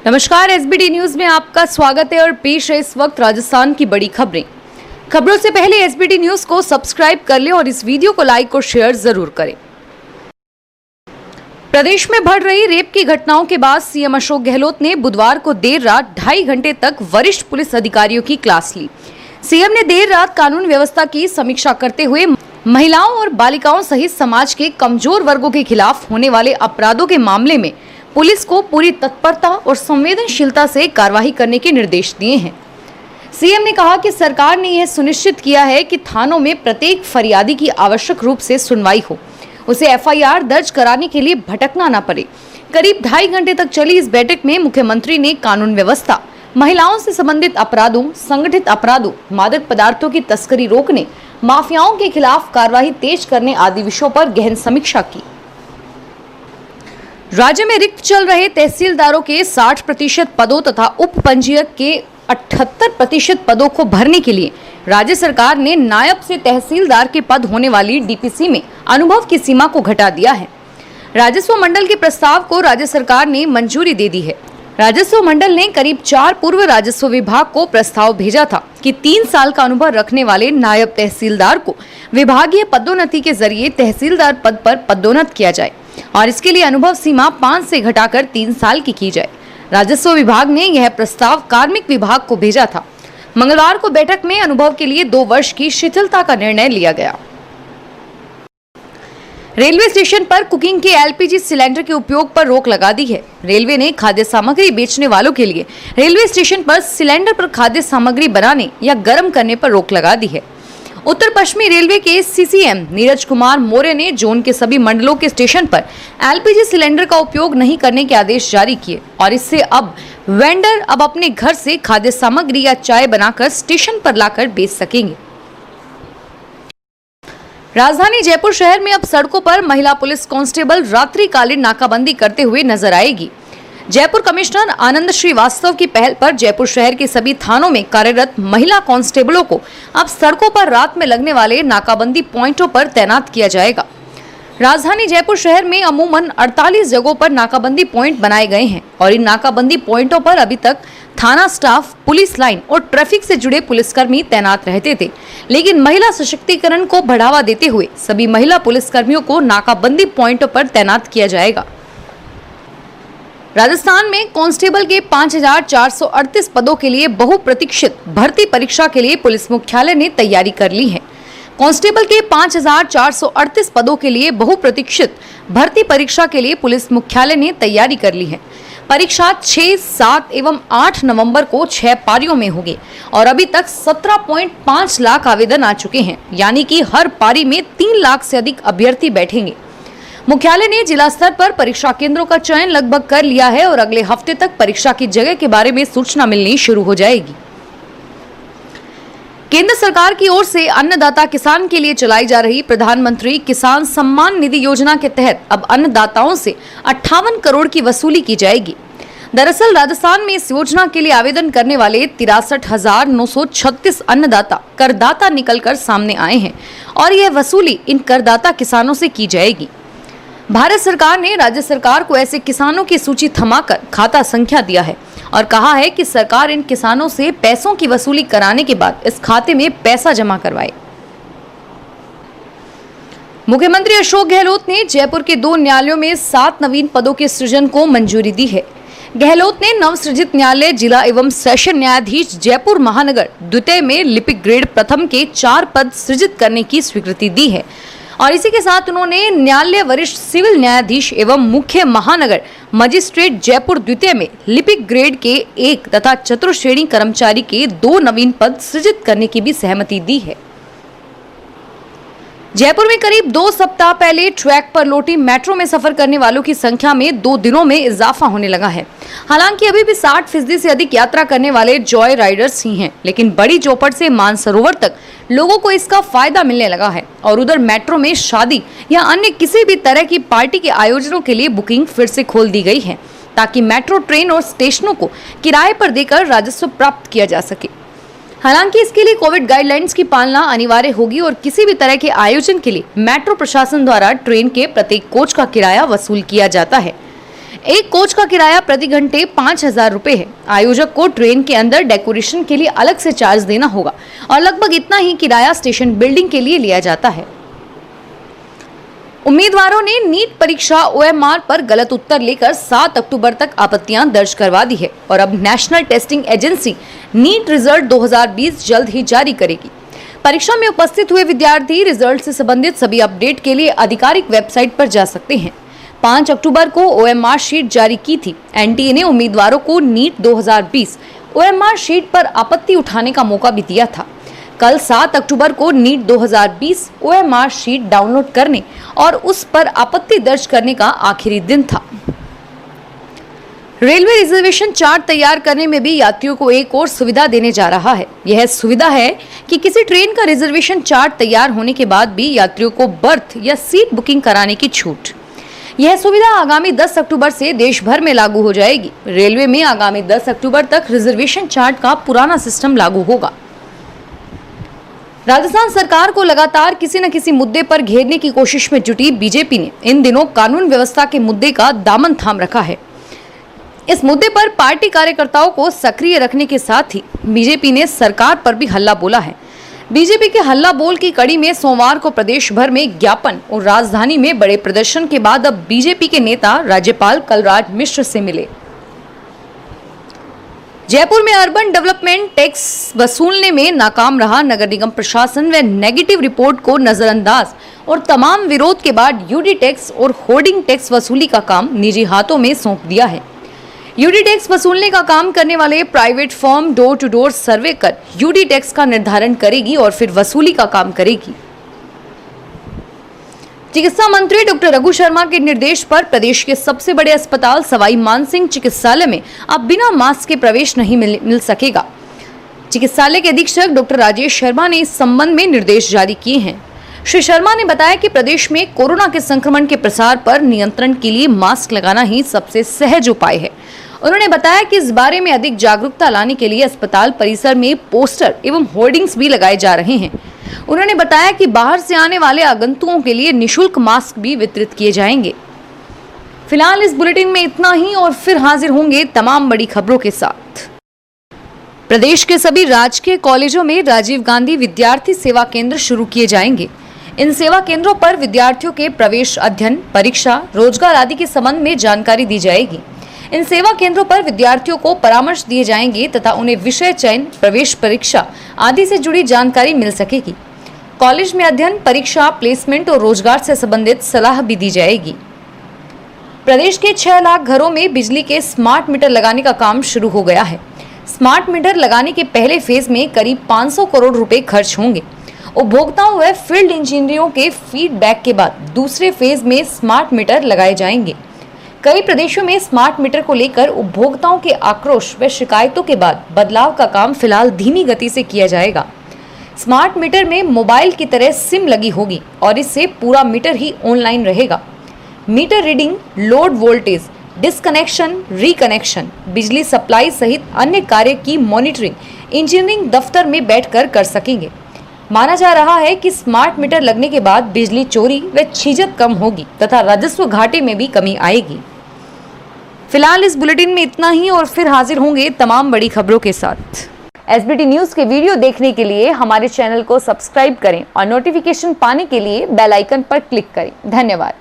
नमस्कार, SBT news में आपका स्वागत है और पेश है इस वक्त राजस्थान की बड़ी खबरें। खबरों से पहले एसबीटी न्यूज को सब्सक्राइब कर लें और इस वीडियो को लाइक और शेयर जरूर करें। प्रदेश में बढ़ रही रेप की घटनाओं के बाद सीएम अशोक गहलोत ने बुधवार को देर रात 2.5 घंटे तक वरिष्ठ पुलिस अधिकारियों की क्लास ली। सीएम ने देर रात कानून व्यवस्था की समीक्षा करते हुए महिलाओं और बालिकाओं सहित समाज के कमजोर वर्गों के खिलाफ होने वाले अपराधों के मामले में पुलिस को पूरी तत्परता और संवेदनशीलता से कार्रवाई करने के निर्देश दिए हैं। सीएम ने कहा कि सरकार ने यह सुनिश्चित किया है कि थानों में प्रत्येक फरियादी की आवश्यक रूप से सुनवाई हो, उसे एफआईआर दर्ज कराने के लिए भटकना न पड़े। करीब 2.5 घंटे तक चली इस बैठक में मुख्यमंत्री ने कानून व्यवस्था, महिलाओं से संबंधित अपराधों, संगठित अपराधों, मादक पदार्थों की तस्करी रोकने, माफियाओं के खिलाफ कार्रवाई तेज करने आदि विषयों पर गहन समीक्षा की। राज्य में रिक्त चल रहे तहसीलदारों के 60% पदों तथा उप पंजीयक के 78% पदों को भरने के लिए राज्य सरकार ने नायब से तहसीलदार के पद होने वाली डीपीसी में अनुभव की सीमा को घटा दिया है। राजस्व मंडल के प्रस्ताव को राज्य सरकार ने मंजूरी दे दी है। राजस्व मंडल ने करीब 4 पूर्व राजस्व विभाग को प्रस्ताव भेजा था कि 3 साल का अनुभव रखने वाले नायब तहसीलदार को विभागीय पदोन्नति के जरिए तहसीलदार पद पर पदोन्नत किया जाए और इसके लिए अनुभव सीमा 5 से घटाकर 3 साल की जाए। राजस्व विभाग ने यह प्रस्ताव कार्मिक विभाग को भेजा था। मंगलवार को बैठक में अनुभव के लिए 2 वर्ष की शिथिलता का निर्णय लिया गया। रेलवे स्टेशन पर कुकिंग के एलपीजी सिलेंडर के उपयोग पर रोक लगा दी है। रेलवे ने खाद्य सामग्री बेचने वालों के लिए रेलवे स्टेशन पर सिलेंडर पर खाद्य सामग्री बनाने या गर्म करने पर रोक लगा दी है। उत्तर पश्चिमी रेलवे के सीसीएम नीरज कुमार मौर्य ने जोन के सभी मंडलों के स्टेशन पर एलपीजी सिलेंडर का उपयोग नहीं करने के आदेश जारी किए और इससे अब वेंडर अपने घर से खाद्य सामग्री या चाय बनाकर स्टेशन पर लाकर बेच सकेंगे। राजधानी जयपुर शहर में अब सड़कों पर महिला पुलिस कांस्टेबल रात्रिकालीन नाकाबंदी करते हुए नजर आएगी। जयपुर कमिश्नर आनंद श्रीवास्तव की पहल पर जयपुर शहर के सभी थानों में कार्यरत महिला कांस्टेबलों को अब सड़कों पर रात में लगने वाले नाकाबंदी पॉइंटों पर तैनात किया जाएगा। राजधानी जयपुर शहर में अमूमन 48 जगहों पर नाकाबंदी पॉइंट बनाए गए हैं और इन नाकाबंदी पॉइंटों पर अभी तक थाना स्टाफ, पुलिस लाइन और ट्रैफिक से जुड़े पुलिसकर्मी तैनात रहते थे, लेकिन महिला सशक्तिकरण को बढ़ावा देते हुए सभी महिला पुलिसकर्मियों को नाकाबंदी पॉइंटों पर तैनात किया जाएगा। राजस्थान में कांस्टेबल के 5438 पदों के लिए बहुप्रतीक्षित भर्ती परीक्षा के लिए पुलिस मुख्यालय ने तैयारी कर ली है। कांस्टेबल के 5438 पदों के लिए बहुप्रतीक्षित भर्ती परीक्षा के लिए पुलिस मुख्यालय ने तैयारी कर ली है। परीक्षा 6, 7 एवं 8 नवंबर को 6 पारियों में होगी और अभी तक 17.5 लाख आवेदन आ चुके हैं, यानी कि हर पारी में 3 लाख से अधिक अभ्यर्थी बैठेंगे। मुख्यालय ने जिला स्तर पर परीक्षा केंद्रों का चयन लगभग कर लिया है और अगले हफ्ते तक परीक्षा की जगह के बारे में सूचना मिलनी शुरू हो जाएगी। केंद्र सरकार की ओर से अन्नदाता किसान के लिए चलाई जा रही प्रधानमंत्री किसान सम्मान निधि योजना के तहत अब अन्नदाताओं से 58 करोड़ की वसूली की जाएगी। दरअसल राजस्थान में इस योजना के लिए आवेदन करने वाले 63,936 अन्नदाता करदाता निकलकर सामने आए हैं और यह वसूली इन करदाता किसानों से की जाएगी। भारत सरकार ने राज्य सरकार को ऐसे किसानों की सूची थमाकर खाता संख्या दिया है और कहा है कि सरकार इन किसानों से पैसों की वसूली कराने के बाद इस खाते में पैसा जमा करवाए। मुख्यमंत्री अशोक गहलोत ने जयपुर के 2 न्यायालयों में 7 नवीन पदों के सृजन को मंजूरी दी है। गहलोत ने नवसृजित न्यायालय जिला एवं सेशन न्यायाधीश जयपुर महानगर द्वितीय में लिपिक ग्रेड प्रथम के 4 पद सृजित करने की स्वीकृति दी है और इसी के साथ उन्होंने न्यायालय वरिष्ठ सिविल न्यायाधीश एवं मुख्य महानगर मजिस्ट्रेट जयपुर द्वितीय में लिपिक ग्रेड के 1 तथा चतुर्श्रेणी कर्मचारी के 2 नवीन पद सृजित करने की भी सहमति दी है। जयपुर में करीब 2 सप्ताह पहले ट्रैक पर लौटी मेट्रो में सफर करने वालों की संख्या में 2 दिनों में इजाफा होने लगा है। हालांकि अभी भी 60% से अधिक यात्रा करने वाले जॉय राइडर्स ही हैं, लेकिन बड़ी चौपड़ से मानसरोवर तक लोगों को इसका फायदा मिलने लगा है और उधर मेट्रो में शादी या अन्य किसी भी तरह की पार्टी के आयोजनों के लिए बुकिंग फिर से खोल दी गई है ताकि मेट्रो ट्रेन और स्टेशनों को किराए पर देकर राजस्व प्राप्त किया जा सके। हालांकि इसके लिए कोविड गाइडलाइंस की पालना अनिवार्य होगी और किसी भी तरह के आयोजन के लिए मेट्रो प्रशासन द्वारा ट्रेन के प्रत्येक कोच का किराया वसूल किया जाता है। एक कोच का किराया प्रति घंटे 5,000 रुपए है। आयोजक को ट्रेन के अंदर डेकोरेशन के लिए अलग से चार्ज देना होगा और लगभग इतना ही किराया स्टेशन बिल्डिंग के लिए लिया जाता है। उम्मीदवारों ने नीट परीक्षा OMR पर गलत उत्तर लेकर 7 अक्टूबर तक आपत्तियां दर्ज करवा दी है और अब national testing agency NEET result 2020 जल्द ही जारी करेगी। परीक्षा में उपस्थित हुए विद्यार्थी रिजल्ट से संबंधित सभी अपडेट के लिए आधिकारिक वेबसाइट पर जा सकते हैं। 5 अक्टूबर को OMR शीट जारी की थी। NTA ने उम्मीदवारों को नीट 2020 OMR शीट पर आपत्ति उठाने का मौका भी दिया था। कल 7 अक्टूबर को नीट 2020 OMR शीट डाउनलोड करने और उस पर आपत्ति दर्ज करने का आखिरी दिन था। रेलवे रिजर्वेशन चार्ट तैयार करने में भी यात्रियों को एक और सुविधा देने जा रहा है। यह सुविधा है कि किसी ट्रेन का रिजर्वेशन चार्ट तैयार होने के बाद भी यात्रियों को बर्थ या सीट बुकिंग कराने की छूट। यह सुविधा आगामी 10 अक्टूबर से देश भर में लागू हो जाएगी। रेलवे में आगामी 10 अक्टूबर तक रिजर्वेशन चार्ट का पुराना सिस्टम लागू होगा। राजस्थान सरकार को लगातार किसी न किसी मुद्दे पर घेरने की कोशिश में जुटी बीजेपी ने इन दिनों कानून व्यवस्था के मुद्दे का दामन थाम रखा है। इस मुद्दे पर पार्टी कार्यकर्ताओं को सक्रिय रखने के साथ ही बीजेपी ने सरकार पर भी हल्ला बोला है। बीजेपी के हल्ला बोल की कड़ी में सोमवार को प्रदेश भर में ज्ञापन और राजधानी में बड़े प्रदर्शन के बाद अब बीजेपी के नेता राज्यपाल कलराज मिश्र से मिले। जयपुर में अर्बन डेवलपमेंट टैक्स वसूलने में नाकाम रहा नगर निगम प्रशासन व नेगेटिव रिपोर्ट को नजरअंदाज और तमाम विरोध के बाद यूडी टैक्स और होर्डिंग टैक्स वसूली का काम निजी हाथों में सौंप दिया है। यूडी टैक्स वसूलने का काम करने वाले private firm door to door survey कर यूडी टैक्स का निर्धारण करेगी और फिर वसूली का काम करेगी। चिकित्सा मंत्री डॉक्टर रघु शर्मा के निर्देश पर प्रदेश के सबसे बड़े अस्पताल सवाई मानसिंह चिकित्सालय में अब बिना मास्क के प्रवेश नहीं मिल सकेगा। चिकित्सालय के अधीक्षक डॉक्टर राजेश शर्मा ने इस संबंध में निर्देश जारी किए हैं। श्री शर्मा ने बताया कि प्रदेश में कोरोना के संक्रमण के प्रसार पर नियंत्रण के लिए मास्क लगाना ही सबसे सहज उपाय है। उन्होंने बताया कि इस बारे में अधिक जागरूकता लाने के लिए अस्पताल परिसर में पोस्टर एवं होर्डिंग्स भी लगाए जा रहे हैं। उन्होंने बताया कि बाहर से आने वाले आगंतुकों के लिए निःशुल्क मास्क भी वितरित किए जाएंगे। फिलहाल इस बुलेटिन में इतना ही और फिर हाजिर होंगे तमाम बड़ी खबरों के साथ। प्रदेश के सभी राजकीय कॉलेजों में राजीव गांधी विद्यार्थी सेवा केंद्र शुरू किए जाएंगे। इन सेवा केंद्रों पर विद्यार्थियों के प्रवेश, अध्ययन, परीक्षा, रोजगार आदि के संबंध में जानकारी दी जाएगी। इन सेवा केंद्रों पर विद्यार्थियों को परामर्श दिए जाएंगे तथा उन्हें विषय चयन, प्रवेश परीक्षा आदि से जुड़ी जानकारी मिल सकेगी। कॉलेज में अध्ययन, परीक्षा, प्लेसमेंट और रोजगार से संबंधित सलाह भी दी जाएगी। प्रदेश के 6 लाख घरों में बिजली के स्मार्ट मीटर लगाने का काम शुरू हो गया है। स्मार्ट मीटर लगाने के पहले फेज में करीब 500 करोड़ रुपए खर्च होंगे। उपभोक्ताओं व फील्ड इंजीनियरों के फीडबैक के बाद दूसरे फेज में स्मार्ट मीटर लगाए जाएंगे। कई प्रदेशों में स्मार्ट मीटर को लेकर उपभोक्ताओं के आक्रोश व शिकायतों के बाद बदलाव का काम फिलहाल धीमी गति से किया जाएगा। स्मार्ट मीटर में मोबाइल की तरह सिम लगी होगी और इससे पूरा मीटर ही ऑनलाइन रहेगा। Meter reading, load voltage, disconnection, reconnection, बिजली सप्लाई सहित अन्य कार्य की मॉनिटरिंग इंजीनियरिंग दफ्तर में बैठकर कर सकेंगे। माना जा रहा है कि स्मार्ट मीटर लगने के बाद बिजली चोरी व छीजत कम होगी तथा राजस्व घाटे में भी कमी आएगी। फिलहाल इस बुलेटिन में इतना ही और फिर हाजिर होंगे तमाम बड़ी खबरों के साथ। SBT न्यूज के वीडियो देखने के लिए हमारे चैनल को सब्सक्राइब करें और नोटिफिकेशन पाने के लिए बेल आइकन पर क्लिक करें। धन्यवाद।